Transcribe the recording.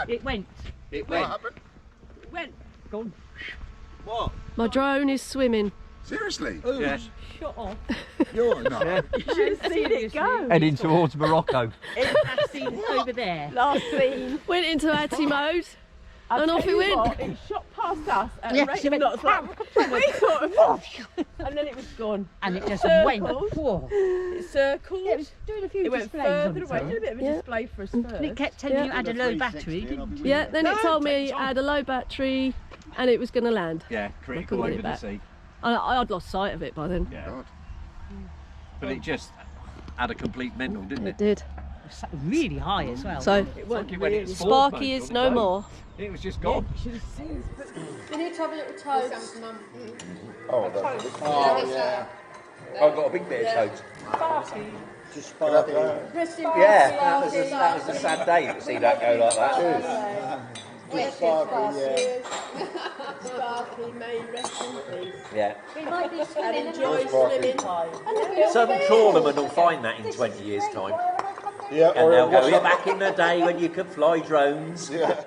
It went. It went. What happened? It went. Gone. What? My drone is swimming. Seriously? Yeah. Shut off. You're not. You should have seen it go. Heading towards Morocco. Last scene over there. Last scene. Went into anti mode I'll and off tell it you went. what, it shot past us at Yeah, a rate she of went knots, like, we sort of, and then it was gone. And it just Circled. went. Whoa. It circled. Yeah, it was doing a few It went displays on further its away. own. Did a bit of a Yeah. display for us And first. it kept telling Yeah. you it had a low battery, didn't it? Yeah, then it No, told me take it it on. had a low battery and it was going to land. Yeah, critical couldn't get over it the back. sea. I'd lost sight of it by then. Yeah. God. But it just had a complete mental, didn't It it? did. It's really high as well. So, It went Like it went in really sports Sparky mode is on no its own. more. It was just gone. should have seen us. We need to have a little toast. Oh, that's Oh, yeah. I've got a big bit of toast. Just sparkly. Rest in Yeah, peace, that was a sad day to see that go like that. Rest in Sparky, peace. Sparky, may you rest in peace. Yeah. We might be swimming and enjoy swimming. Some trawlerman will find that in 20 years' time. Yeah, And they'll go, "Yeah, back in the day when you could fly drones." Yeah.